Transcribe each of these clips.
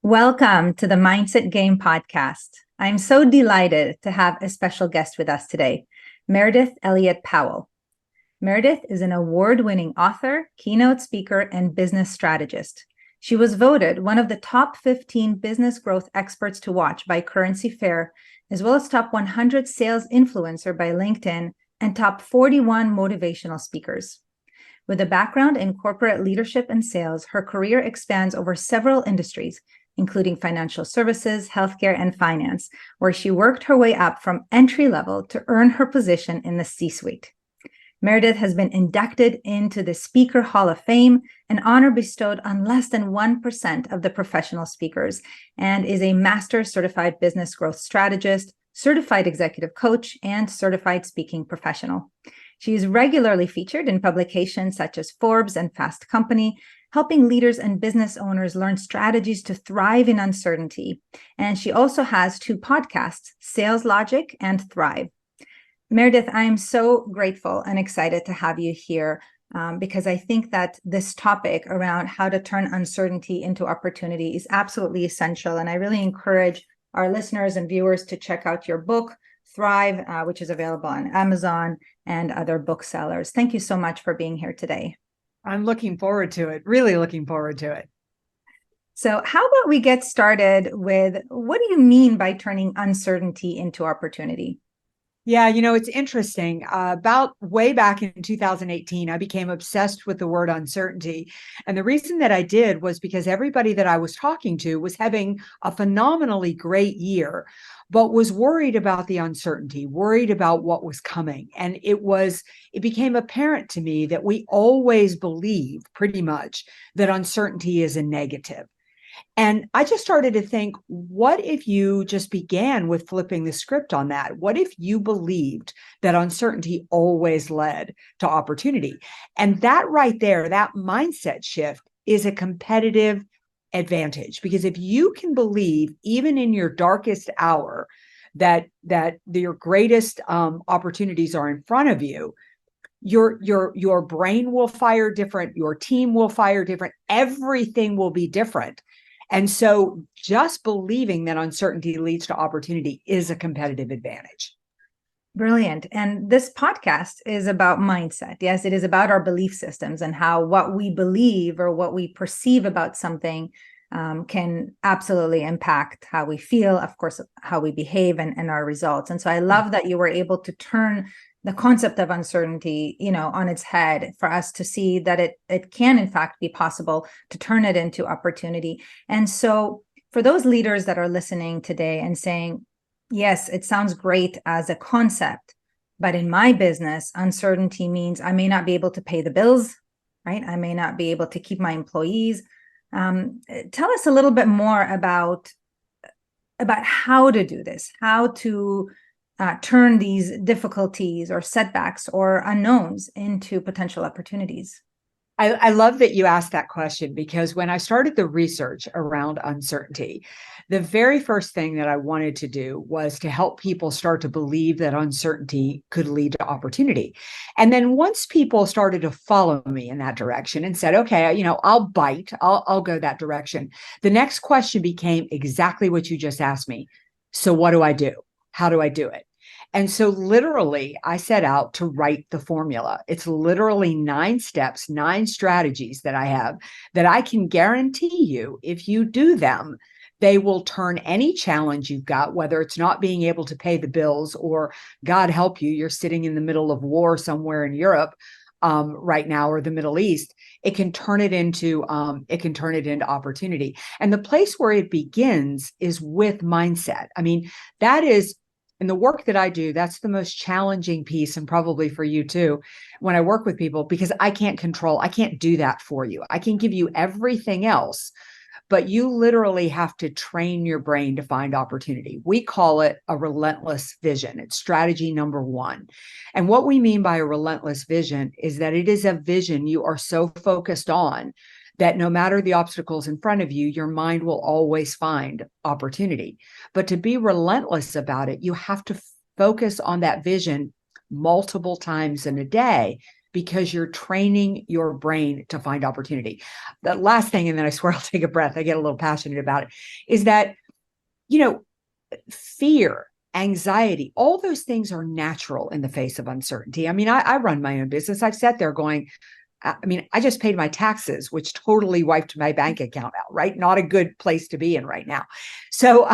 Welcome to the Mindset Game podcast. I'm so delighted to have a special guest with us today, Meridith Elliott Powell. Meridith is an award-winning author, keynote speaker, and business strategist. She was voted one of the top 15 business growth experts to watch by Currency Fair, as well as top 100 sales influencer by LinkedIn and top 41 motivational speakers. With a background in corporate leadership and sales, her career expands over several industries, including financial services, healthcare, and finance, where she worked her way up from entry level to earn her position in the C-suite. Meridith has been inducted into the Speaker Hall of Fame, an honor bestowed on less than 1% of the professional speakers, and is a Master Certified Business Growth Strategist, Certified Executive Coach, and Certified Speaking Professional. She is regularly featured in publications such as Forbes and Fast Company, helping leaders and business owners learn strategies to thrive in uncertainty. And she also has two podcasts, Sales Logic and Thrive. Meridith, I am so grateful and excited to have you here because I think that this topic around how to turn uncertainty into opportunity is absolutely essential. And I really encourage our listeners and viewers to check out your book, Thrive, which is available on Amazon and other booksellers. Thank you so much for being here today. I'm looking forward to it, really looking forward to it. So how about we get started with, what do you mean by turning uncertainty into opportunity? Yeah, it's interesting. About way back in 2018, I became obsessed with the word uncertainty. And the reason that I did was because everybody that I was talking to was having a phenomenally great year, but was worried about the uncertainty, worried about what was coming. And it became apparent to me that we always believe pretty much that uncertainty is a negative. And I just started to think, what if you just began with flipping the script on that? What if you believed that uncertainty always led to opportunity? And that right there, that mindset shift is a competitive advantage, because if you can believe, even in your darkest hour, that your greatest opportunities are in front of you, your brain will fire different, your team will fire different, everything will be different. And so just believing that uncertainty leads to opportunity is a competitive advantage. Brilliant. And this podcast is about mindset. Yes, it is about our belief systems and how what we believe or what we perceive about something can absolutely impact how we feel, of course, how we behave and our results. And so I love that you were able to turn the concept of uncertainty, on its head, for us to see that it can in fact be possible to turn it into opportunity. And so for those leaders that are listening today and saying, yes, it sounds great as a concept, but in my business, uncertainty means I may not be able to pay the bills, right? I may not be able to keep my employees. Tell us a little bit more about how to do this, how to turn these difficulties or setbacks or unknowns into potential opportunities. I love that you asked that question, because when I started the research around uncertainty, the very first thing that I wanted to do was to help people start to believe that uncertainty could lead to opportunity. And then once people started to follow me in that direction and said, okay, I'll bite, I'll go that direction, the next question became exactly what you just asked me. So what do I do? How do I do it? And so literally, I set out to write the formula. It's literally 9 steps, 9 strategies that I have that I can guarantee you, if you do them, they will turn any challenge you've got, whether it's not being able to pay the bills or, God help you, you're sitting in the middle of war somewhere in Europe right now, or the Middle East. It can turn it into opportunity. And the place where it begins is with mindset. I mean, that is, in the work that I do, that's the most challenging piece, and probably for you too, when I work with people, because I can't do that for you. I can give you everything else, but you literally have to train your brain to find opportunity. We call it a relentless vision. It's strategy number 1. And what we mean by a relentless vision is that it is a vision you are so focused on that no matter the obstacles in front of you, your mind will always find opportunity. But to be relentless about it, you have to focus on that vision multiple times in a day, because you're training your brain to find opportunity. The last thing, and then I swear I'll take a breath, I get a little passionate about it, is that, fear, anxiety, all those things are natural in the face of uncertainty. I mean, I run my own business. I've sat there going, I just paid my taxes, which totally wiped my bank account out, right? Not a good place to be in right now. So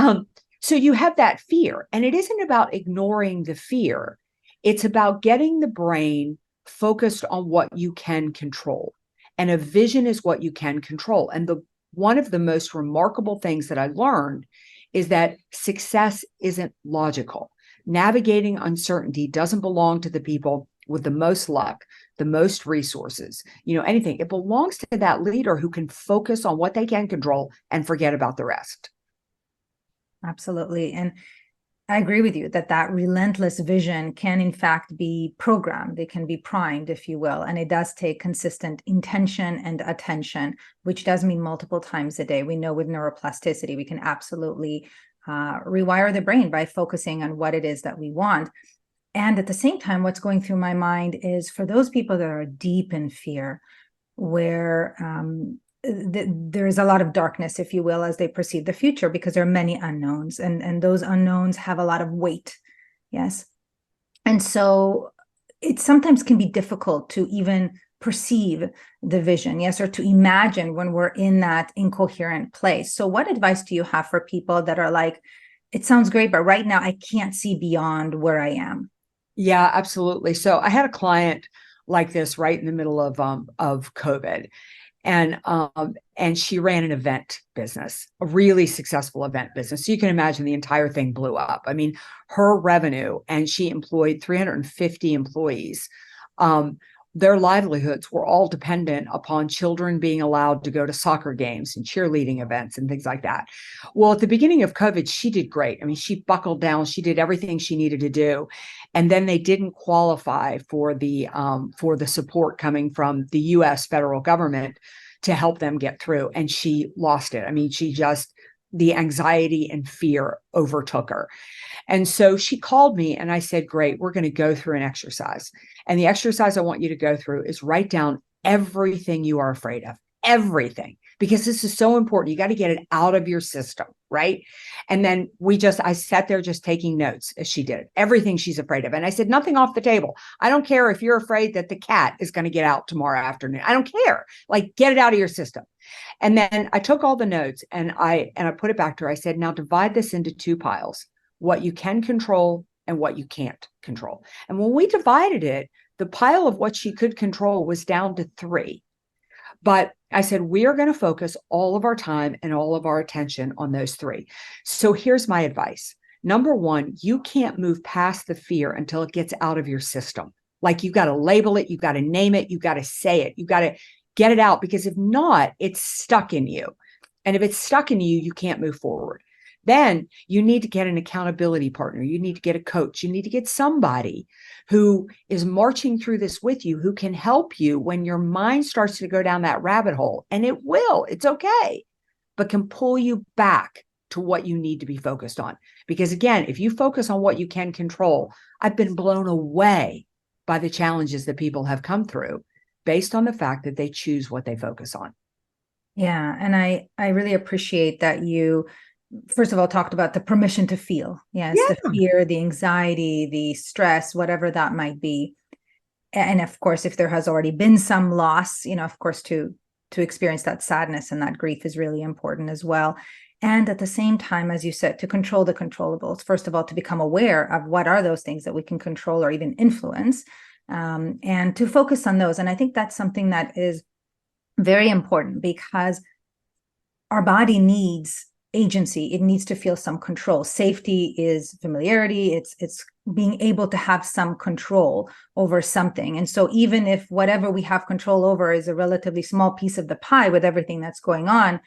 you have that fear, and it isn't about ignoring the fear. It's about getting the brain focused on what you can control. And a vision is what you can control. And one of the most remarkable things that I learned is that success isn't logical. Navigating uncertainty doesn't belong to the people with the most luck, the most resources, anything. It belongs to that leader who can focus on what they can control and forget about the rest. Absolutely. And I agree with you that relentless vision can in fact be programmed. It can be primed, if you will. And it does take consistent intention and attention, which does mean multiple times a day. We know with neuroplasticity, we can absolutely rewire the brain by focusing on what it is that we want. And at the same time, what's going through my mind is for those people that are deep in fear, where there is a lot of darkness, if you will, as they perceive the future, because there are many unknowns, and those unknowns have a lot of weight. Yes. And so it sometimes can be difficult to even perceive the vision, yes, or to imagine when we're in that incoherent place. So what advice do you have for people that are like, it sounds great, but right now I can't see beyond where I am? Yeah, absolutely. So I had a client like this right in the middle of COVID. And she ran an event business, a really successful event business. So you can imagine the entire thing blew up. I mean, her revenue, and she employed 350 employees. Their livelihoods were all dependent upon children being allowed to go to soccer games and cheerleading events and things like that. Well, at the beginning of COVID, she did great. I mean, she buckled down. She did everything she needed to do. And then they didn't qualify for the support coming from the U.S. federal government to help them get through. And she lost it. I mean, the anxiety and fear overtook her. And so she called me and I said, great, we're going to go through an exercise. And the exercise I want you to go through is write down everything you are afraid of, everything, because this is so important. You got to get it out of your system, right? And then I sat there just taking notes as she did it, everything she's afraid of. And I said, nothing off the table. I don't care if you're afraid that the cat is going to get out tomorrow afternoon. I don't care. Like, get it out of your system. And then I took all the notes and I put it back to her. I said, now divide this into two piles, what you can control and what you can't control. And when we divided it, the pile of what she could control was down to 3. But I said, we are going to focus all of our time and all of our attention on those 3. So here's my advice. Number 1, you can't move past the fear until it gets out of your system. Like, you got to label it, you got to name it, you got to say it, you got to get it out, because if not, it's stuck in you. And if it's stuck in you, you can't move forward. Then you need to get an accountability partner. You need to get a coach. You need to get somebody who is marching through this with you, who can help you when your mind starts to go down that rabbit hole. And it will, it's okay, but can pull you back to what you need to be focused on. Because again, if you focus on what you can control, I've been blown away by the challenges that people have come through based on the fact that they choose what they focus on. Yeah. And I really appreciate that you, first of all, talked about the permission to feel. Yes. Yeah. The fear, the anxiety, the stress, whatever that might be. And of course, if there has already been some loss, of course, to experience that sadness and that grief is really important as well. And at the same time, as you said, to control the controllables, first of all, to become aware of what are those things that we can control or even influence, and to focus on those. And I think that's something that is very important, because our body needs agency. It needs to feel some control. Safety is familiarity. It's being able to have some control over something. And so even if whatever we have control over is a relatively small piece of the pie with everything that's going on,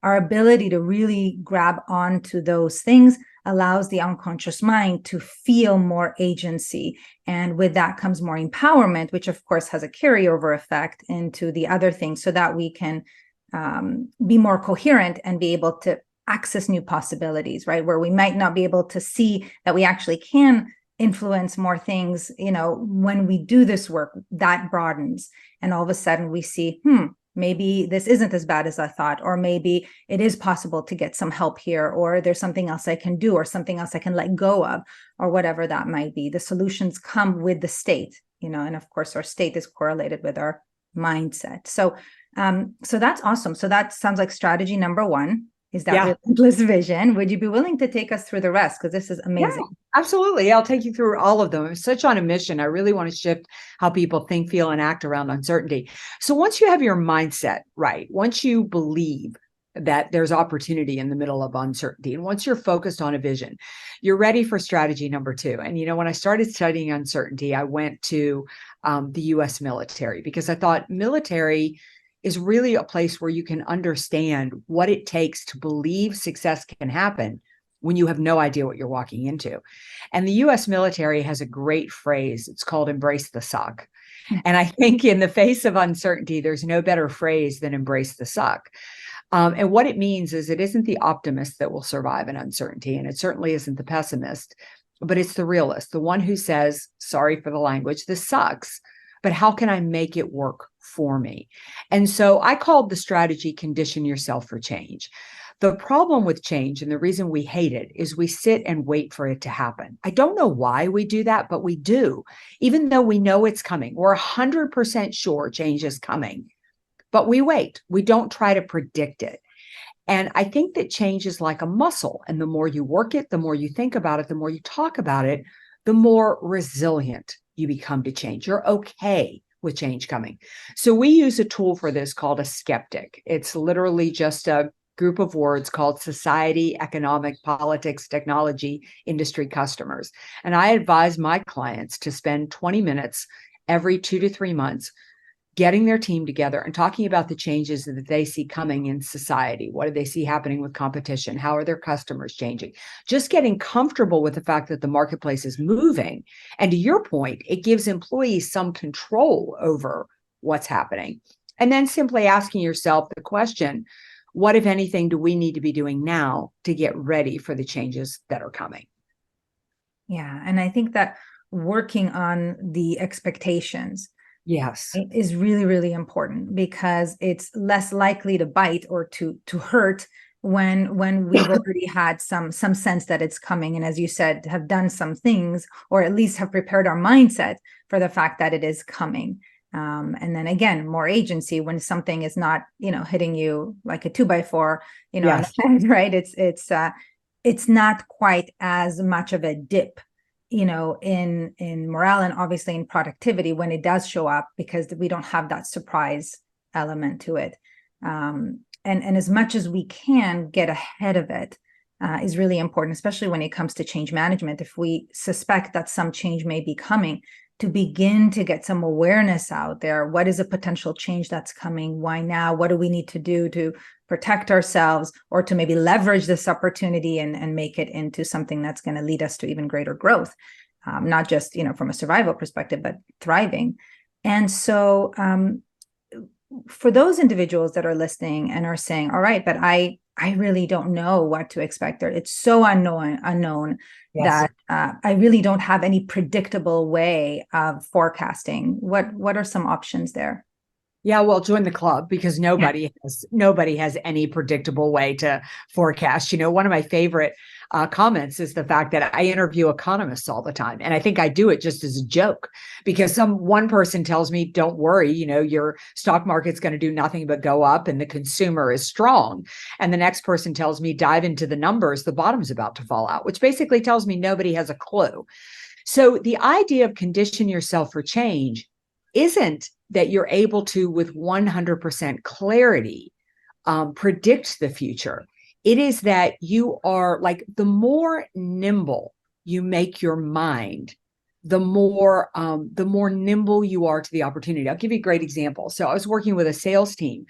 our ability to really grab onto those things allows the unconscious mind to feel more agency. And with that comes more empowerment, which of course has a carryover effect into the other things, so that we can be more coherent and be able to access new possibilities, right? Where we might not be able to see that we actually can influence more things, when we do this work, that broadens. And all of a sudden we see, maybe this isn't as bad as I thought, or maybe it is possible to get some help here, or there's something else I can do, or something else I can let go of, or whatever that might be. The solutions come with the state, and of course our state is correlated with our mindset. So that's awesome. So that sounds like strategy number one is that relentless vision. Would you be willing to take us through the rest? Because this is amazing. Yeah, absolutely. I'll take you through all of them. I'm such on a mission. I really want to shift how people think, feel, and act around uncertainty. So once you have your mindset right, once you believe that there's opportunity in the middle of uncertainty, and once you're focused on a vision, you're ready for strategy number two. And, when I started studying uncertainty, I went to the U.S. military, because I thought military is really a place where you can understand what it takes to believe success can happen when you have no idea what you're walking into. And the US military has a great phrase. It's called embrace the suck. And I think in the face of uncertainty, there's no better phrase than embrace the suck. And what it means is it isn't the optimist that will survive an uncertainty, and it certainly isn't the pessimist, but it's the realist, the one who says, sorry for the language, this sucks, but how can I make it work for me? And so I called the strategy condition yourself for change. The problem with change, and the reason we hate it, is we sit and wait for it to happen. I don't know why we do that, but we do, even though we know it's coming. We're 100% sure change is coming, but we wait. We don't try to predict it. And I think that change is like a muscle. And the more you work it, the more you think about it, the more you talk about it, the more resilient you become to change. You're okay with change coming. So we use a tool for this called a skeptic. It's literally just a group of words called society, economic, politics, technology, industry, customers. And I advise my clients to spend 20 minutes every 2 to 3 months getting their team together and talking about the changes that they see coming in society. What do they see happening with competition? How are their customers changing? Just getting comfortable with the fact that the marketplace is moving. And to your point, it gives employees some control over what's happening. And then simply asking yourself the question, what, if anything, do we need to be doing now to get ready for the changes that are coming? Yeah. And I think that working on the expectations, yes, is really, really important, because it's less likely to bite or to hurt when we've already had some sense that it's coming. And as you said, have done some things, or at least have prepared our mindset for the fact that it is coming. And then again, more agency when something is not, hitting you like a 2x4, yes, on the head, right? It's not quite as much of a dip, in morale, and obviously in productivity when it does show up, because we don't have that surprise element to it. And as much as we can get ahead of it is really important, especially when it comes to change management. If we suspect that some change may be coming, to begin to get some awareness out there. What is a potential change that's coming? Why now? What do we need to do to protect ourselves, or to maybe leverage this opportunity and make it into something that's going to lead us to even greater growth, not just, from a survival perspective, but thriving. And so for those individuals that are listening and are saying, all right, but I really don't know what to expect there. It's so unknown yes. that I really don't have any predictable way of forecasting. What are some options there? Yeah, well, join the club, because nobody has any predictable way to forecast. One of my favorite comments is the fact that I interview economists all the time. And I think I do it just as a joke, because one person tells me, don't worry, your stock market's going to do nothing but go up and the consumer is strong. And the next person tells me, dive into the numbers, the bottom's about to fall out, which basically tells me nobody has a clue. So the idea of condition yourself for change isn't that you're able to, with 100% clarity, predict the future. It is that you are like, the more nimble you make your mind, the more nimble you are to the opportunity. I'll give you a great example. So I was working with a sales team,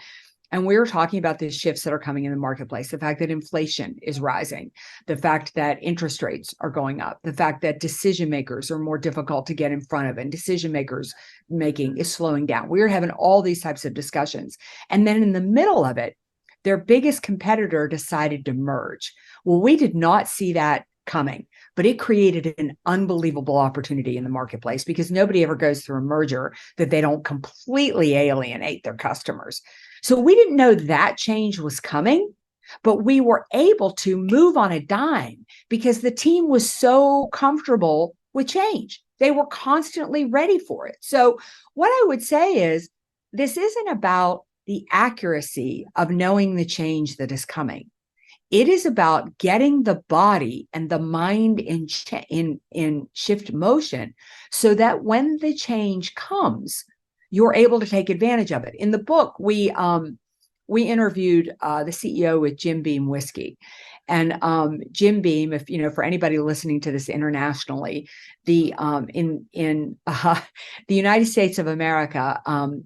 and we were talking about the shifts that are coming in the marketplace, the fact that inflation is rising, the fact that interest rates are going up, the fact that decision makers are more difficult to get in front of, and decision makers making is slowing down. We were having all these types of discussions. And then in the middle of it, their biggest competitor decided to merge. Well, we did not see that coming, but it created an unbelievable opportunity in the marketplace because nobody ever goes through a merger that they don't completely alienate their customers. So we didn't know that change was coming, but we were able to move on a dime because the team was so comfortable with change. They were constantly ready for it. So what I would say is this isn't about the accuracy of knowing the change that is coming. It is about getting the body and the mind in shift motion so that when the change comes, you're able to take advantage of it. In the book, we interviewed the CEO with Jim Beam Whiskey. And Jim Beam, if you know, for anybody listening to this internationally, in the United States of America,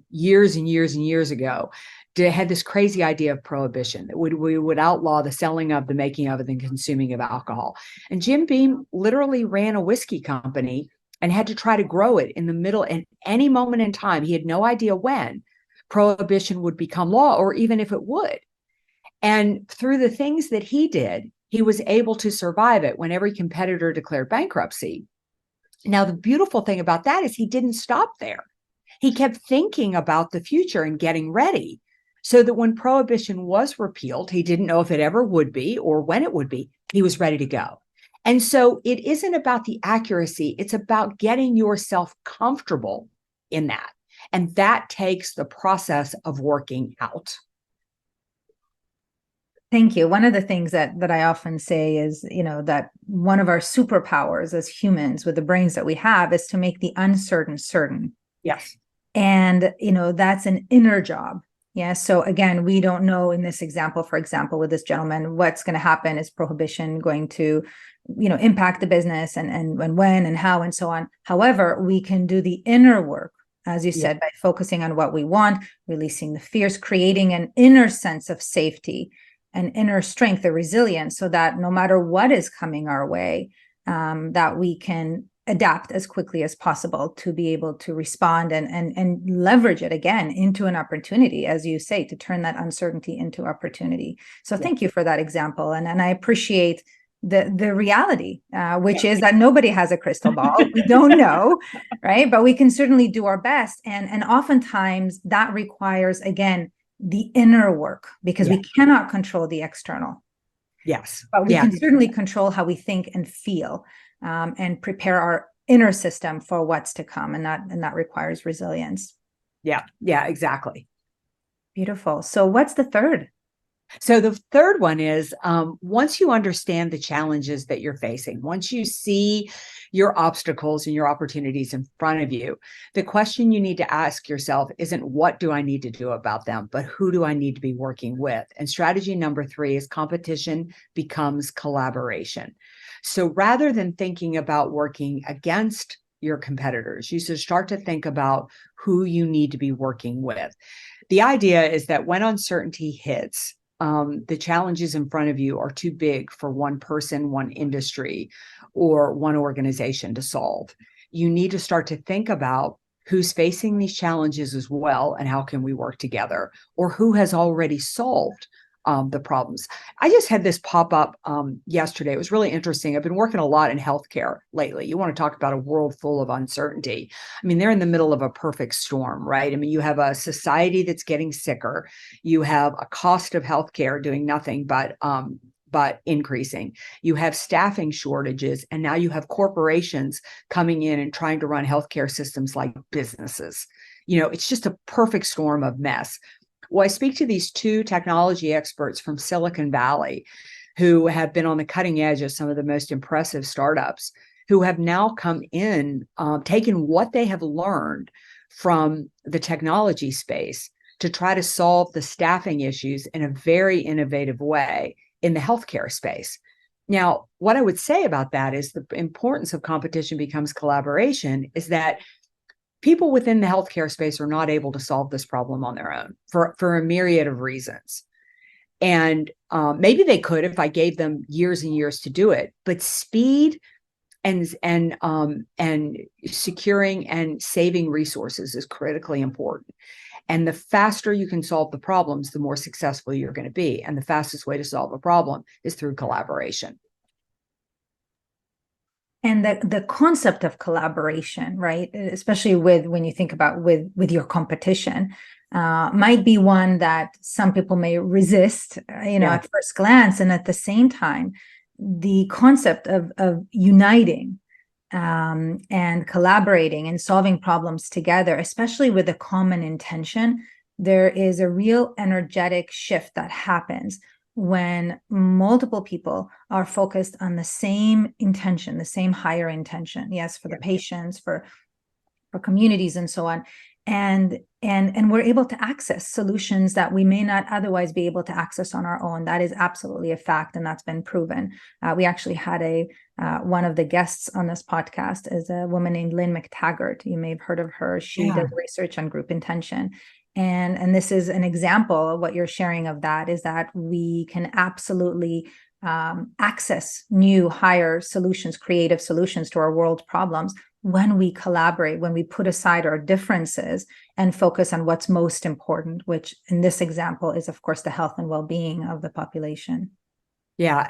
years and years and years ago, had this crazy idea of prohibition that we would outlaw the selling of, the making of, and the consuming of alcohol. And Jim Beam literally ran a whiskey company and had to try to grow it in the middle. At any moment in time, he had no idea when prohibition would become law, or even if it would. And through the things that he did, he was able to survive it when every competitor declared bankruptcy. Now, the beautiful thing about that is he didn't stop there. He kept thinking about the future and getting ready so that when prohibition was repealed, he didn't know if it ever would be or when it would be, he was ready to go. And so it isn't about the accuracy, it's about getting yourself comfortable in that. And that takes the process of working out. Thank you. One of the things that I often say is, that one of our superpowers as humans with the brains that we have is to make the uncertain certain. Yes. And, that's an inner job. Yeah. So again, we don't know in this example, for example, with this gentleman, what's going to happen. Is prohibition going to, impact the business and when and how and so on. However, we can do the inner work, as you said, by focusing on what we want, releasing the fears, creating an inner sense of safety, an inner strength, a resilience, so that no matter what is coming our way, that we can adapt as quickly as possible to be able to respond and leverage it again into an opportunity, as you say, to turn that uncertainty into opportunity. So thank you for that example. And I appreciate the reality, which is that nobody has a crystal ball. We don't know, right? But we can certainly do our best. And oftentimes that requires, again, the inner work, because we cannot control the external. Yes. But we can certainly control how we think and feel, and prepare our inner system for what's to come. And that requires resilience. Yeah, exactly. Beautiful. So what's the third? So the third one is, once you understand the challenges that you're facing, once you see your obstacles and your opportunities in front of you, the question you need to ask yourself isn't what do I need to do about them, but who do I need to be working with? And strategy number 3 is competition becomes collaboration. So rather than thinking about working against your competitors, you should start to think about who you need to be working with. The idea is that when uncertainty hits, the challenges in front of you are too big for one person, one industry, or one organization to solve. You need to start to think about who's facing these challenges as well, and how can we work together, or who has already solved the problems. I just had this pop up yesterday. It was really interesting. I've been working a lot in healthcare lately. You want to talk about a world full of uncertainty. I mean, they're in the middle of a perfect storm, right? I mean, you have a society that's getting sicker. You have a cost of healthcare doing nothing but increasing. You have staffing shortages, and now you have corporations coming in and trying to run healthcare systems like businesses. It's just a perfect storm of mess. Well, I speak to these 2 technology experts from Silicon Valley who have been on the cutting edge of some of the most impressive startups, who have now come in, taken what they have learned from the technology space to try to solve the staffing issues in a very innovative way in the healthcare space. Now, what I would say about that is the importance of competition becomes collaboration is that people within the healthcare space are not able to solve this problem on their own for a myriad of reasons. And maybe they could if I gave them years and years to do it, but speed and securing and saving resources is critically important. And the faster you can solve the problems, the more successful you're going to be. And the fastest way to solve a problem is through collaboration. And the concept of collaboration, right, especially when you think about with your competition, might be one that some people may resist, at first glance. And at the same time, the concept of uniting and collaborating and solving problems together, especially with a common intention, there is a real energetic shift that happens when multiple people are focused on the same intention, the same higher intention. Yes, for the patients, for communities, and so on. And we're able to access solutions that we may not otherwise be able to access on our own. That is absolutely a fact, and that's been proven. We actually had one of the guests on this podcast is a woman named Lynn McTaggart. You may have heard of her. She does research on group intention. And this is an example of what you're sharing of that, is that we can absolutely access new, higher solutions, creative solutions to our world problems when we collaborate, when we put aside our differences and focus on what's most important, which in this example is, of course, the health and well-being of the population. Yeah,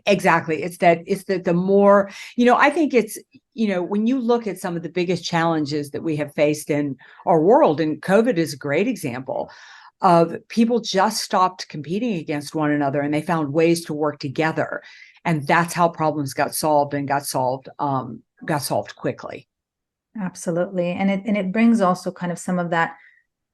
exactly. It's the more, I think it's, when you look at some of the biggest challenges that we have faced in our world, and COVID is a great example of people just stopped competing against one another and they found ways to work together. And that's how problems got solved quickly. Absolutely. And it brings also kind of some of that,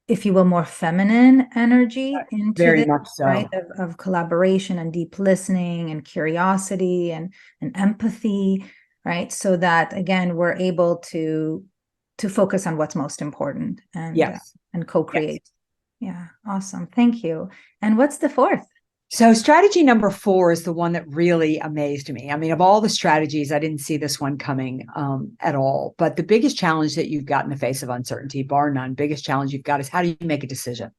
if you will, more feminine energy into Very this, much so. right? Of collaboration and deep listening and curiosity and empathy, right? So that, again, we're able to focus on what's most important and co-create. Yes. Yeah. Awesome. Thank you. And what's the fourth? So strategy number 4 is the one that really amazed me. I mean, of all the strategies, I didn't see this one coming at all. But the biggest challenge that you've got in the face of uncertainty, bar none, biggest challenge you've got is, how do you make a decision?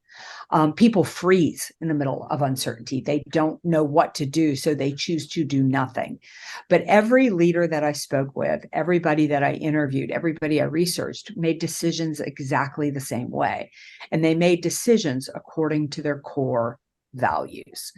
People freeze in the middle of uncertainty. They don't know what to do, so they choose to do nothing. But every leader that I spoke with, everybody that I interviewed, everybody I researched, made decisions exactly the same way. And they made decisions according to their core values.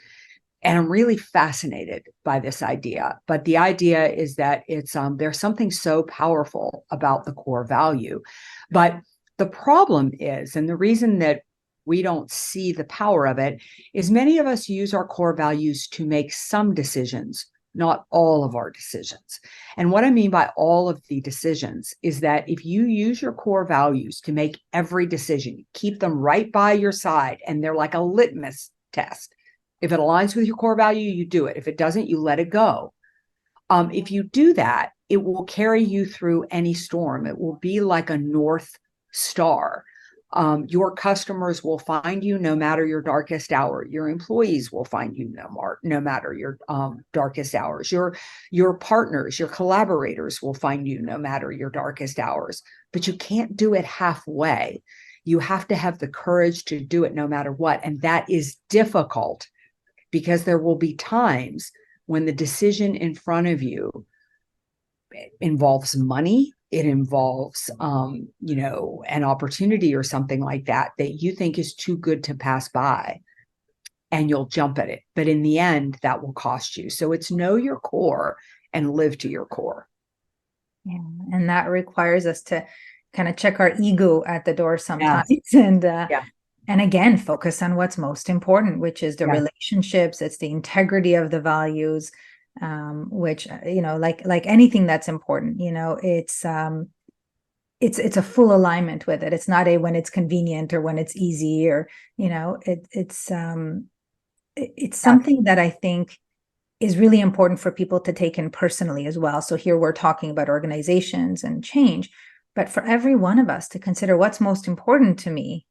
And I'm really fascinated by this idea. But the idea is that it's there's something so powerful about the core value. But the problem is, and the reason that we don't see the power of it, is many of us use our core values to make some decisions, not all of our decisions. And what I mean by all of the decisions is that if you use your core values to make every decision, keep them right by your side, and they're like a litmus test. If it aligns with your core value, you do it. If it doesn't, you let it go. If you do that, it will carry you through any storm. It will be like a North Star. Your customers will find you no matter your darkest hour. Your employees will find you no matter your darkest hours. Your partners, your collaborators will find you no matter your darkest hours. But you can't do it halfway. You have to have the courage to do it no matter what. And that is difficult, because there will be times when the decision in front of you involves money, it involves, an opportunity or something like that you think is too good to pass by, and you'll jump at it. But in the end, that will cost you. So it's know your core and live to your core. Yeah. And that requires us to kind of check our ego at the door sometimes. Yeah. And again, focus on what's most important, which is the relationships. It's the integrity of the values, which, like anything that's important, it's a full alignment with it. It's not when it's convenient or when it's easy, or, it's something that I think is really important for people to take in personally as well. So here we're talking about organizations and change, but for every one of us to consider what's most important to me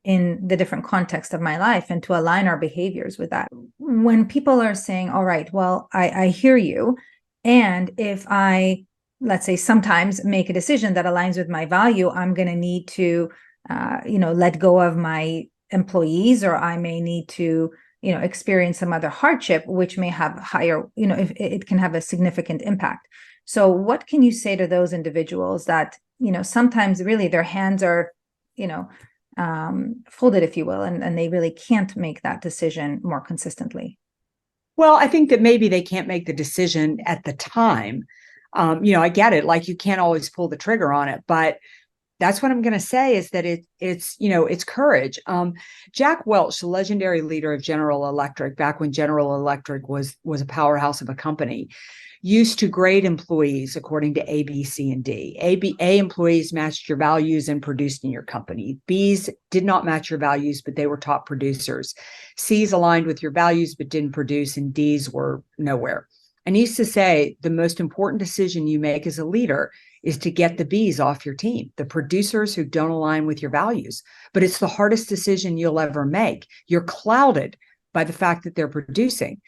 in the different context of my life, and to align our behaviors with that. When people are saying, all right, well, I hear you. And if I, let's say, sometimes make a decision that aligns with my value, I'm going to need to, let go of my employees, or I may need to, experience some other hardship, which may have higher, if it can have a significant impact. So what can you say to those individuals that, sometimes really their hands are, folded, if you will, and they really can't make that decision more consistently? Well, I think that maybe they can't make the decision at the time, I get it. Like, you can't always pull the trigger on it, but that's what I'm going to say, is that it's courage. Jack Welch, the legendary leader of General Electric, back when General Electric was a powerhouse of a company, used to grade employees according to A, B, C, and D. A employees matched your values and produced in your company. B's did not match your values, but they were top producers. C's aligned with your values, but didn't produce, and D's were nowhere. And he used to say, the most important decision you make as a leader is to get the B's off your team, the producers who don't align with your values. But it's the hardest decision you'll ever make. You're clouded by the fact that they're producing.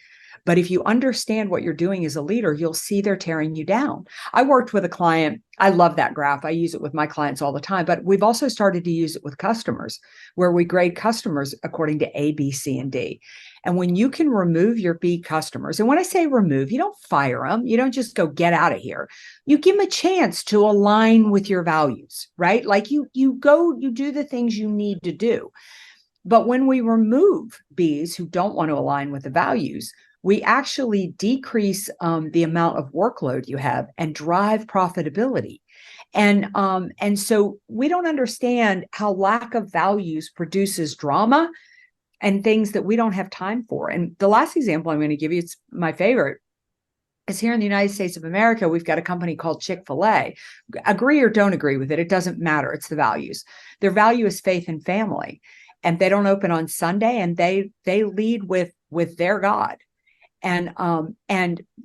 But if you understand what you're doing as a leader, you'll see they're tearing you down. I worked with a client. I love that graph. I use it with my clients all the time, but we've also started to use it with customers, where we grade customers according to A, B, C, and D. And when you can remove your B customers, and when I say remove, you don't fire them. You don't just go, get out of here. You give them a chance to align with your values, right? Like you do the things you need to do. But when we remove Bs who don't want to align with the values, we actually decrease the amount of workload you have and drive profitability. And so we don't understand how lack of values produces drama and things that we don't have time for. And the last example I'm going to give you, it's my favorite, is here in the United States of America. We've got a company called Chick-fil-A. Agree or don't agree with it, it doesn't matter. It's the values. Their value is faith and family. And they don't open on Sunday, and they lead with their God. And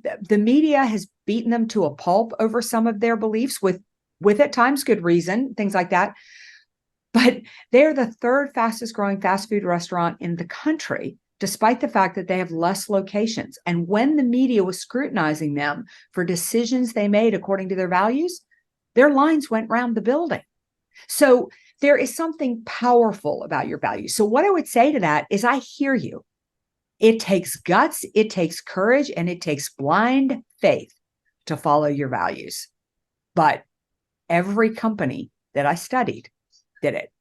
the media has beaten them to a pulp over some of their beliefs, with at times good reason, things like that. But they're the third fastest growing fast food restaurant in the country, despite the fact that they have less locations. And when the media was scrutinizing them for decisions they made according to their values, their lines went round the building. So there is something powerful about your values. So what I would say to that is, I hear you. It takes guts, it takes courage, and it takes blind faith to follow your values. But every company that I studied did it.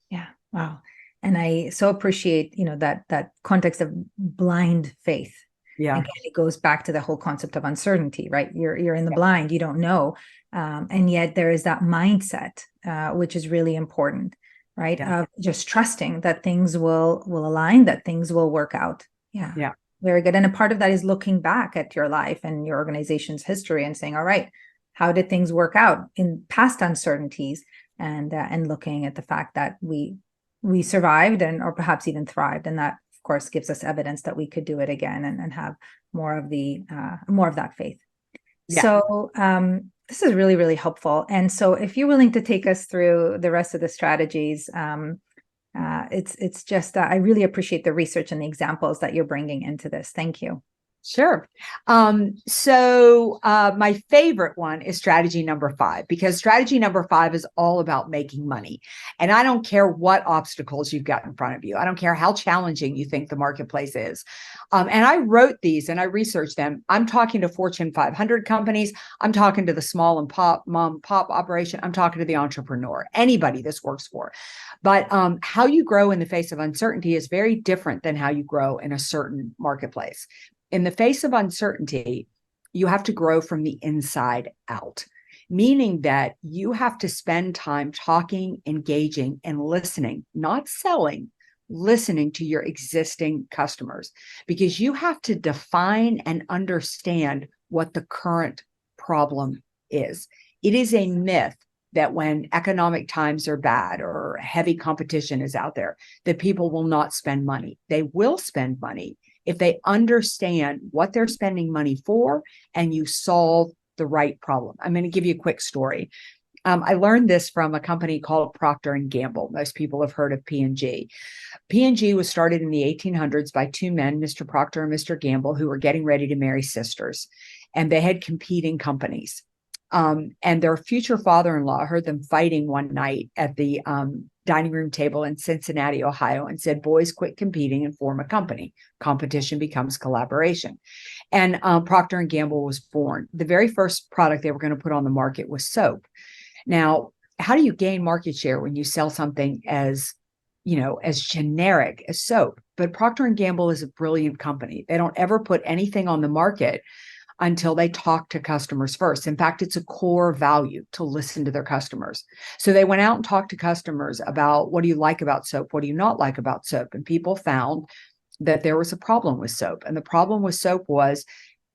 Yeah. Wow. And I so appreciate, that context of blind faith. Yeah. Again, it goes back to the whole concept of uncertainty, right? You're in the blind, you don't know. And yet there is that mindset, which is really important, right? Yeah. Of just trusting that things will align, that things will work out. Yeah. Yeah. Very good. And a part of that is looking back at your life and your organization's history and saying, all right, how did things work out in past uncertainties? And looking at the fact that we survived or perhaps even thrived. And that, of course, gives us evidence that we could do it again and have more of that faith. Yeah. So this is really, really helpful. And so if you're willing to take us through the rest of the strategies, it's just, I really appreciate the research and the examples that you're bringing into this. Thank you. Sure. So my favorite one is strategy number 5, because strategy number 5 is all about making money. And I don't care what obstacles you've got in front of you. I don't care how challenging you think the marketplace is. And I wrote these and I researched them. I'm talking to Fortune 500 companies. I'm talking to the small and mom pop operation. I'm talking to the entrepreneur, anybody this works for. But how you grow in the face of uncertainty is very different than how you grow in a certain marketplace. In the face of uncertainty, you have to grow from the inside out, meaning that you have to spend time talking, engaging, and listening, not selling, listening to your existing customers, because you have to define and understand what the current problem is. It is a myth that when economic times are bad or heavy competition is out there, that people will not spend money. They will spend money if they understand what they're spending money for and you solve the right problem. I'm going to give you a quick story. I learned this from a company called Procter & Gamble. Most people have heard of P&G. P&G was started in the 1800s by two men, Mr. Procter and Mr. Gamble, who were getting ready to marry sisters. And they had competing companies. And their future father-in-law heard them fighting one night at the dining room table in Cincinnati, Ohio, and said, boys, quit competing and form a company. Competition becomes collaboration. And Procter & Gamble was born. The very first product they were going to put on the market was soap. Now, how do you gain market share when you sell something as generic as soap? But Procter & Gamble is a brilliant company. They don't ever put anything on the market until they talk to customers first. In fact, it's a core value to listen to their customers. So they went out and talked to customers about, what do you like about soap? What do you not like about soap? And people found that there was a problem with soap. And the problem with soap was,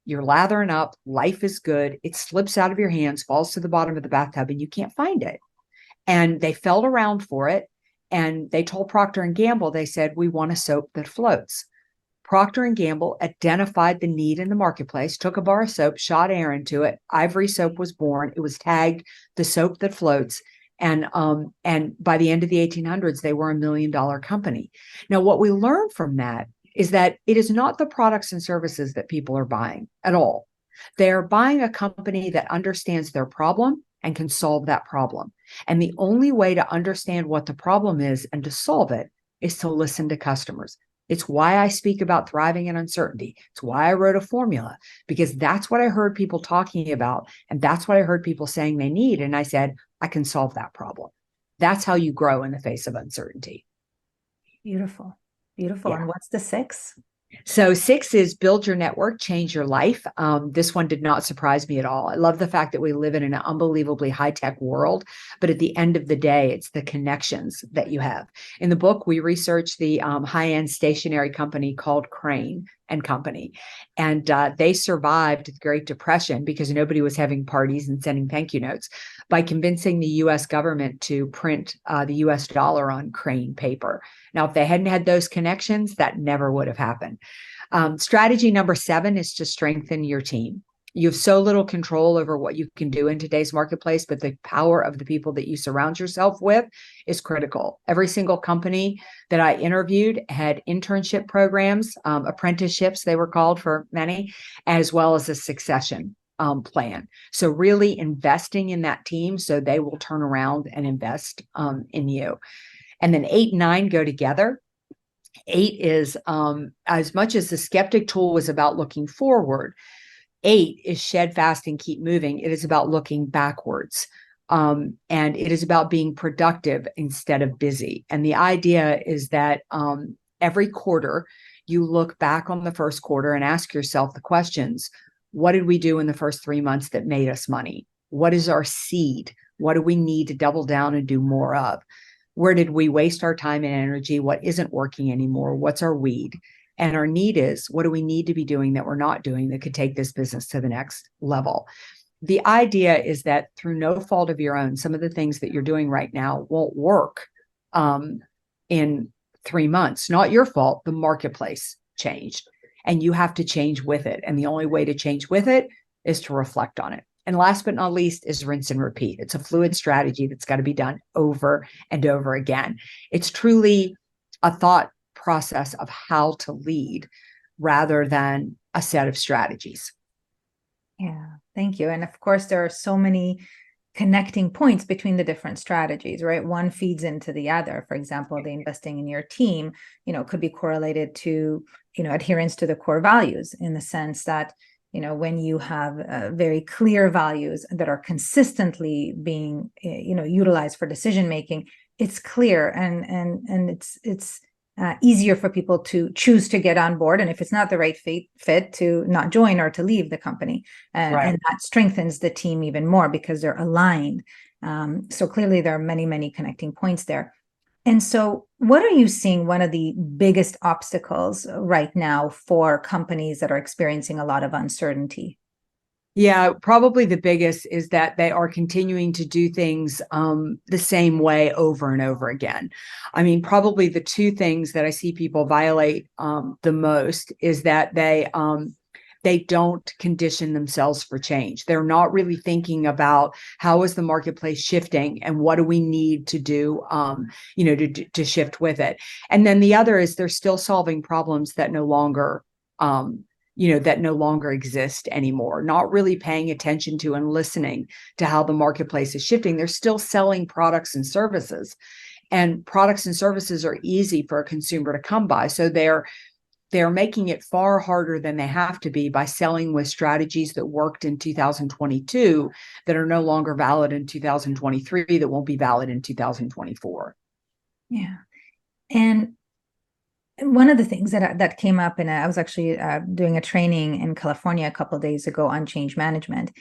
you're lathering up, life is good, it slips out of your hands, falls to the bottom of the bathtub, and you can't find it. And they felt around for it. And they told Procter and Gamble, they said, we want a soap that floats. Procter and Gamble identified the need in the marketplace, took a bar of soap, shot air into it. Ivory soap was born. It was tagged the soap that floats. And by the end of the 1800s, they were $1 million company. Now, what we learned from that is that it is not the products and services that people are buying at all. They're buying a company that understands their problem and can solve that problem. And the only way to understand what the problem is and to solve it is to listen to customers. It's why I speak about thriving in uncertainty. It's why I wrote a formula, because that's what I heard people talking about. And that's what I heard people saying they need. And I said, I can solve that problem. That's how you grow in the face of uncertainty. Beautiful. Beautiful. Yeah. And what's the 6? So 6 is build your network, change your life. This one did not surprise me at all. I love the fact that we live in an unbelievably high-tech world, but at the end of the day, it's the connections that you have. In the book, we researched the high-end stationery company called Crane and Company, and they survived the Great Depression because nobody was having parties and sending thank you notes by convincing the U.S. government to print the U.S. dollar on Crane paper. Now, if they hadn't had those connections, that never would have happened. Strategy number 7 is to strengthen your team. You have so little control over what you can do in today's marketplace, but the power of the people that you surround yourself with is critical. Every single company that I interviewed had internship programs, apprenticeships, they were called for many, as well as a succession plan. So really investing in that team so they will turn around and invest in you. And then 8 and 9 go together. 8 is, as much as the skeptic tool was about looking forward, 8 is shed fast and keep moving. It is about looking backwards. And it is about being productive instead of busy. And the idea is that every quarter, you look back on the first quarter and ask yourself the questions: what did we do in the first 3 months that made us money? What is our seed? What do we need to double down and do more of? Where did we waste our time and energy? What isn't working anymore? What's our weed? And our need is, what do we need to be doing that we're not doing that could take this business to the next level? The idea is that through no fault of your own, some of the things that you're doing right now won't work in 3 months. Not your fault. The marketplace changed and you have to change with it. And the only way to change with it is to reflect on it. And last but not least is rinse and repeat. It's a fluid strategy that's got to be done over and over again. It's truly a thought process of how to lead rather than a set of strategies. Yeah, thank you. And of course, there are so many connecting points between the different strategies, right? One feeds into the other. For example, the investing in your team, could be correlated to, adherence to the core values, in the sense that, when you have very clear values that are consistently being, utilized for decision making, it's clear and it's easier for people to choose to get on board. And if it's not the right fit, to not join or to leave the company. Right. And that strengthens the team even more because they're aligned. So clearly there are many, many connecting points there. And so what are you seeing one of the biggest obstacles right now for companies that are experiencing a lot of uncertainty? Yeah, probably the biggest is that they are continuing to do things the same way over and over again. I mean, probably the 2 things that I see people violate the most is that they don't condition themselves for change. They're not really thinking about how is the marketplace shifting and what do we need to do, to shift with it. And then the other is they're still solving problems that no longer exist anymore, not really paying attention to and listening to how the marketplace is shifting. They're still selling products and services, and products and services are easy for a consumer to come by. So they're making it far harder than they have to be by selling with strategies that worked in 2022 that are no longer valid in 2023, that won't be valid in 2024. Yeah. And One of the things that came up, and I was actually doing a training in California a couple of days ago on change management,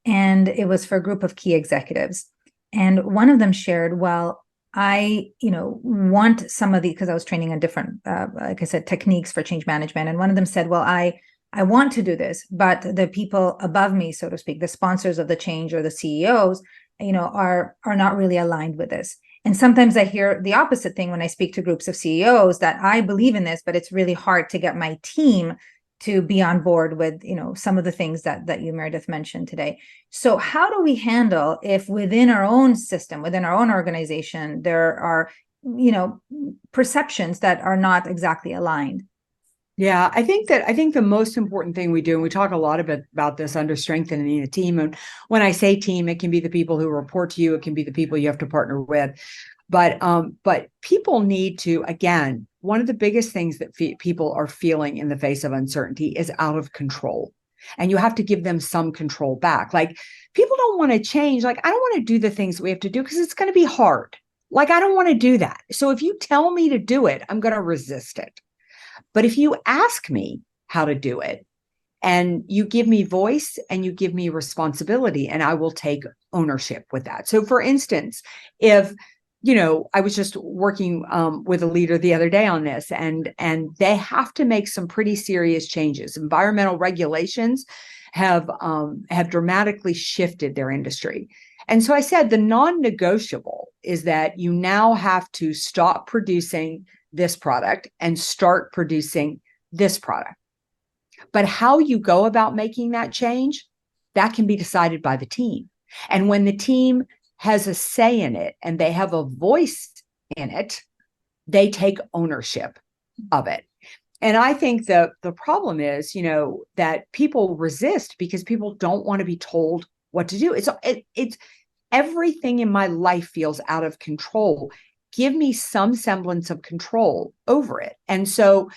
and it was for a group of key executives. And one of them shared, well, I, want some of the, because I was training on different, like I said, techniques for change management. And one of them said, well, I want to do this, but the people above me, so to speak, the sponsors of the change or the CEOs, are not really aligned with this. And sometimes I hear the opposite thing when I speak to groups of CEOs, that I believe in this, but it's really hard to get my team to be on board with, some of the things that you, Meredith, mentioned today. So how do we handle if within our own system, within our own organization, there are, perceptions that are not exactly aligned? Yeah, I think the most important thing we do, and we talk a lot about this under strengthening a team. And when I say team, it can be the people who report to you, it can be the people you have to partner with. But people need to, again, one of the biggest things that people are feeling in the face of uncertainty is out of control. And you have to give them some control back. Like, people don't want to change. Like, I don't want to do the things that we have to do because it's going to be hard. Like, I don't want to do that. So if you tell me to do it, I'm going to resist it. But if you ask me how to do it, and you give me voice and you give me responsibility, and I will take ownership with that. So for instance, if, I was just working with a leader the other day on this, and they have to make some pretty serious changes. Environmental regulations have dramatically shifted their industry. And so I said, the non-negotiable is that you now have to stop producing this product and start producing this product. But how you go about making that change, that can be decided by the team. And when the team has a say in it and they have a voice in it, they take ownership of it. And I think the problem is, that people resist because people don't want to be told what to do. It's everything in my life feels out of control. Give me some semblance of control over it. And so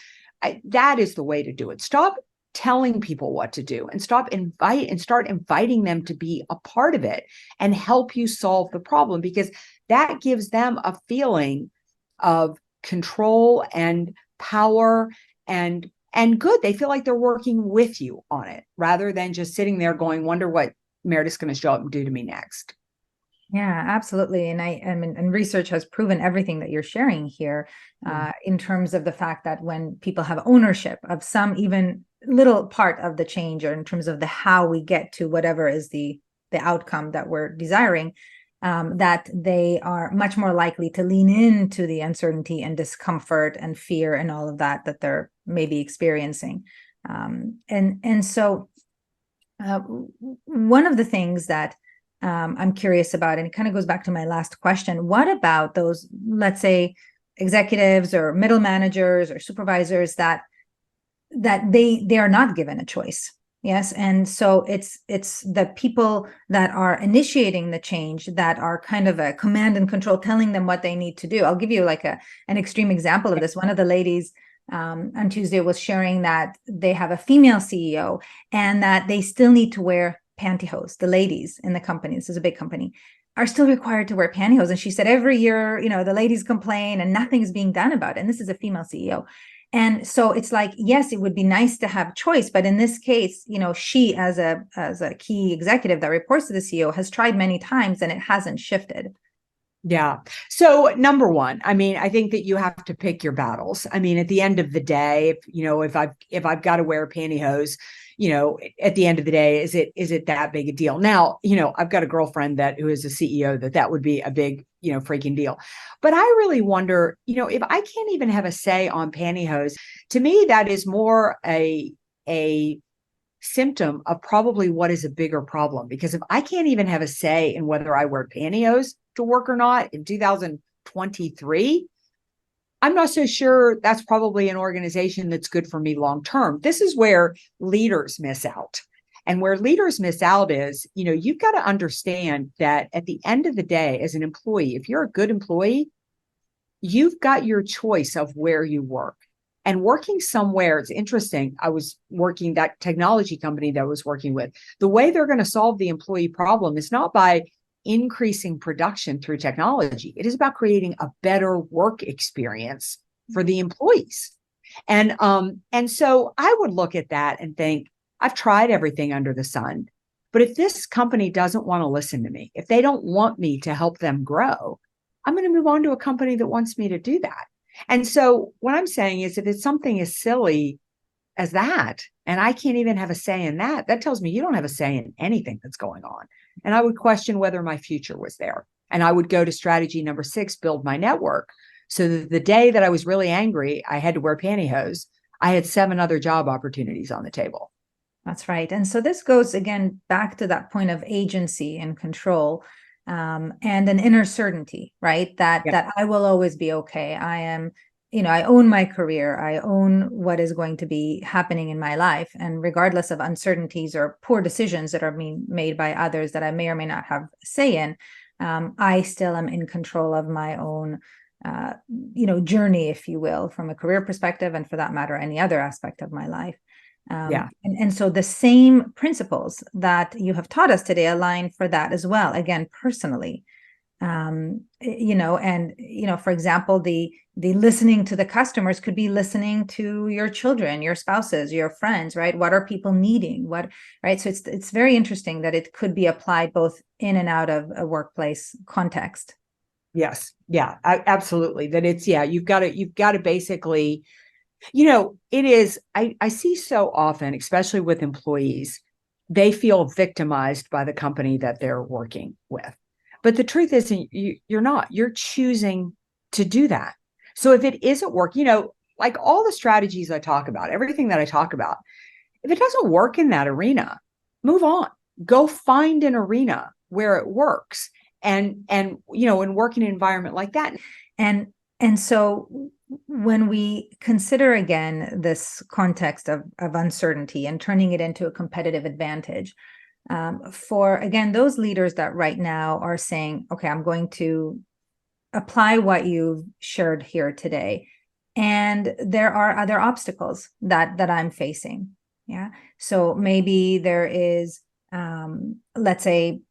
that is the way to do it. Stop telling people what to do and start inviting them to be a part of it and help you solve the problem, because that gives them a feeling of control and power and good. They feel like they're working with you on it rather than just sitting there going, wonder what Meredith's going to show up and do to me next. Yeah, absolutely. And research has proven everything that you're sharing here, in terms of the fact that when people have ownership of some even little part of the change, or in terms of the how we get to whatever is the outcome that we're desiring, that they are much more likely to lean into the uncertainty and discomfort and fear and all of that they're maybe experiencing. So one of the things that I'm curious about, and it kind of goes back to my last question, what about those, let's say, executives or middle managers or supervisors that they are not given a choice? Yes. And so it's the people that are initiating the change that are kind of a command and control, telling them what they need to do. I'll give you like an extreme example of this. One of the ladies on Tuesday was sharing that they have a female CEO and that they still need to wear pantyhose. The ladies in the company, this is a big company, are still required to wear pantyhose. And she said every year, the ladies complain and nothing's being done about it. And this is a female CEO. And so it's like, yes, it would be nice to have choice. But in this case, she as a key executive that reports to the CEO has tried many times and it hasn't shifted. Yeah. So number one, I mean, I think that you have to pick your battles. I mean, at the end of the day, if I've got to wear pantyhose, at the end of the day, is it that big a deal? Now, I've got a girlfriend who is a CEO that would be a big, freaking deal. But I really wonder, if I can't even have a say on pantyhose, to me, that is more a symptom of probably what is a bigger problem. Because if I can't even have a say in whether I wear pantyhose to work or not in 2023, I'm not so sure that's probably an organization that's good for me long term. This is where leaders miss out. And where leaders miss out is, you've got to understand that at the end of the day, as an employee, if you're a good employee, you've got your choice of where you work. And working somewhere, it's interesting. I was working that technology company that I was working with. The way they're going to solve the employee problem is not by increasing production through technology. It is about creating a better work experience for the employees. And so I would look at that and think, I've tried everything under the sun. But if this company doesn't want to listen to me, if they don't want me to help them grow, I'm going to move on to a company that wants me to do that. And so what I'm saying is if it's something as silly as that, and I can't even have a say in that, that tells me you don't have a say in anything that's going on. And I would question whether my future was there. And I would go to strategy number 6, build my network. So that the day that I was really angry, I had to wear pantyhose, I had 7 other job opportunities on the table. That's right. And so this goes again back to that point of agency and control, and an inner certainty, right? That I will always be okay. I am, I own my career. I own what is going to be happening in my life. And regardless of uncertainties or poor decisions that are being made by others that I may or may not have a say in, I still am in control of my own journey, if you will, from a career perspective, and for that matter, any other aspect of my life. And so the same principles that you have taught us today align for that as well, again, personally. For example, the listening to the customers could be listening to your children, your spouses, your friends, right? What are people needing? Right? So it's very interesting that it could be applied both in and out of a workplace context. Yes. Yeah, absolutely. That it's, you've got to basically, it is, I see so often, especially with employees, they feel victimized by the company that they're working with. But the truth is, you're not, you're choosing to do that. So if it isn't working, like all the strategies I talk about, everything that I talk about, if it doesn't work in that arena, move on, go find an arena where it works. And work in an environment like that. And so when we consider again this context of uncertainty and turning it into a competitive advantage, for again those leaders that right now are saying, okay, I'm going to apply what you've shared here today, and there are other obstacles that I'm facing. So maybe there is, let's say,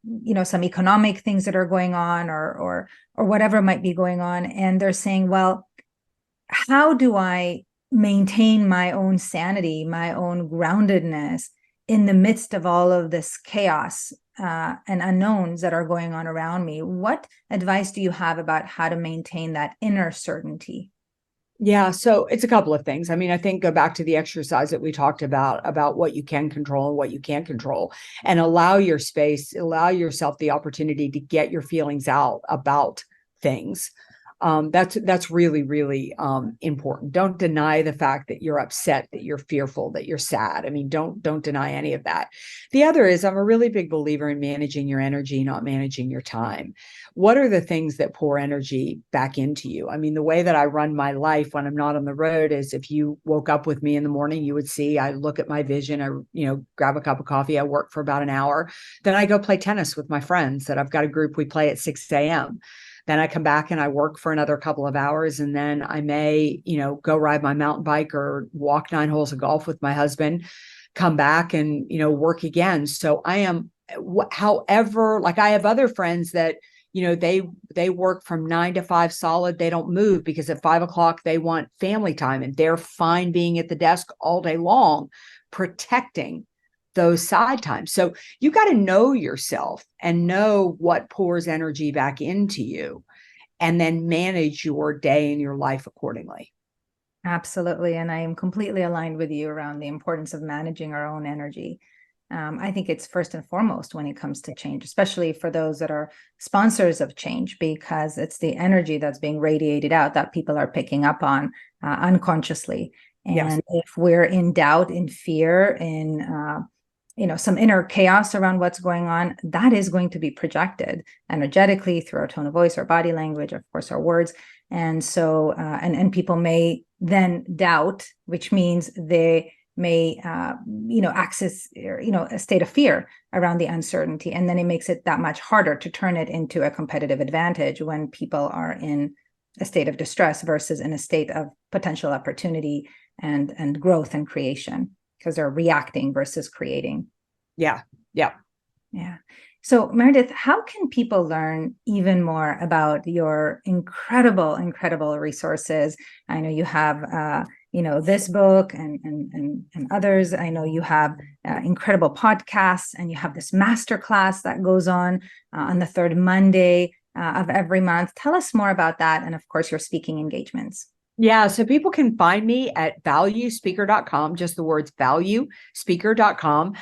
some economic things that are going on, or whatever might be going on, and they're saying, well, how do I maintain my own sanity, my own groundedness in the midst of all of this chaos and unknowns that are going on around me? What advice do you have about how to maintain that inner certainty? Yeah, so it's a couple of things. I mean, I think go back to the exercise that we talked about what you can control and what you can't control, and allow yourself the opportunity to get your feelings out about things. That's really, really important. Don't deny the fact that you're upset, that you're fearful, that you're sad. I mean, don't deny any of that. The other is, I'm a really big believer in managing your energy, not managing your time. What are the things that pour energy back into you? I mean, the way that I run my life when I'm not on the road is, if you woke up with me in the morning, you would see I look at my vision, I grab a cup of coffee, I work for about an hour, then I go play tennis with my friends that I've got a group, we play at 6 a.m. Then I come back and I work for another couple of hours. And then I may, go ride my mountain bike or walk 9 holes of golf with my husband, come back and, work again. So I am, however, like I have other friends that, they work from 9 to 5 solid. They don't move because at 5 o'clock they want family time, and they're fine being at the desk all day long, protecting those side times. So you got to know yourself and know what pours energy back into you, and then manage your day and your life accordingly. Absolutely. And I am completely aligned with you around the importance of managing our own energy. I think it's first and foremost when it comes to change, especially for those that are sponsors of change, because it's the energy that's being radiated out that people are picking up on unconsciously. And yes. If we're in doubt, in fear, in some inner chaos around what's going on, that is going to be projected energetically through our tone of voice, our body language, of course, our words. And so, and people may then doubt, which means they may, access, a state of fear around the uncertainty. And then it makes it that much harder to turn it into a competitive advantage when people are in a state of distress versus in a state of potential opportunity and growth and creation, because they're reacting versus creating. Yeah. So Meridith, how can people learn even more about your incredible resources? I know you have this book and others. I know you have incredible podcasts, and you have this masterclass that goes on the third Monday of every month. Tell us more about that, and of course, your speaking engagements. Yeah, so people can find me at valuespeaker.com, just the words valuespeaker.com.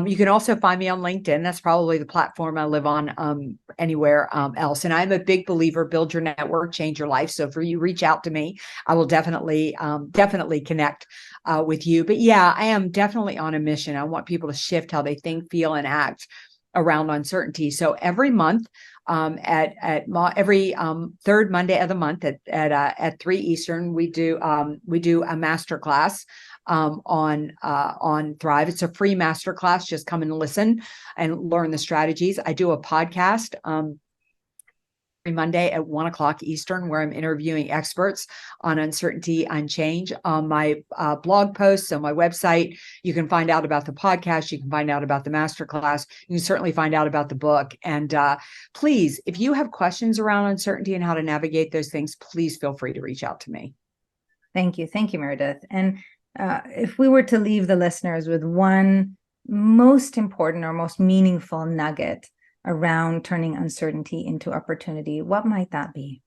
You can also find me on LinkedIn. That's probably the platform I live on anywhere else. And I'm a big believer, build your network, change your life. So for you, reach out to me. I will definitely connect with you. But yeah, I am definitely on a mission. I want people to shift how they think, feel, and act around uncertainty. So every month, every third Monday of the month at 3 Eastern, we do a masterclass on Thrive. It's a free masterclass. Just come and listen and learn the strategies. I do a podcast every Monday at 1 o'clock Eastern, where I'm interviewing experts on uncertainty and change. On my blog posts on my website, you can find out about the podcast. You can find out about the masterclass. You can certainly find out about the book. And please, if you have questions around uncertainty and how to navigate those things, please feel free to reach out to me. Thank you, Meredith. And if we were to leave the listeners with one most important or most meaningful nugget around turning uncertainty into opportunity, what might that be?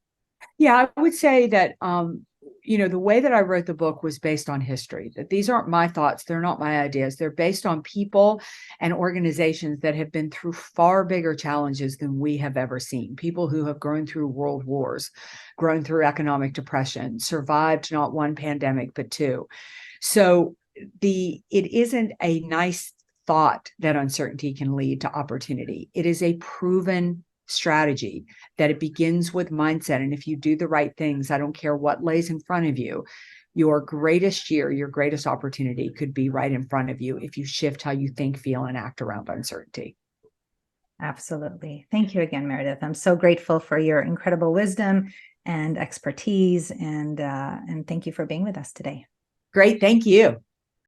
Yeah, I would say that, the way that I wrote the book was based on history, that these aren't my thoughts. They're not my ideas. They're based on people and organizations that have been through far bigger challenges than we have ever seen. People who have grown through world wars, grown through economic depression, survived not one pandemic, but two. So it isn't a nice thought that uncertainty can lead to opportunity. It is a proven strategy that it begins with mindset. And if you do the right things, I don't care what lays in front of you, your greatest year, your greatest opportunity could be right in front of you if you shift how you think, feel, and act around uncertainty. Absolutely. Thank you again, Meredith. I'm so grateful for your incredible wisdom and expertise, and thank you for being with us today. Great. Thank you.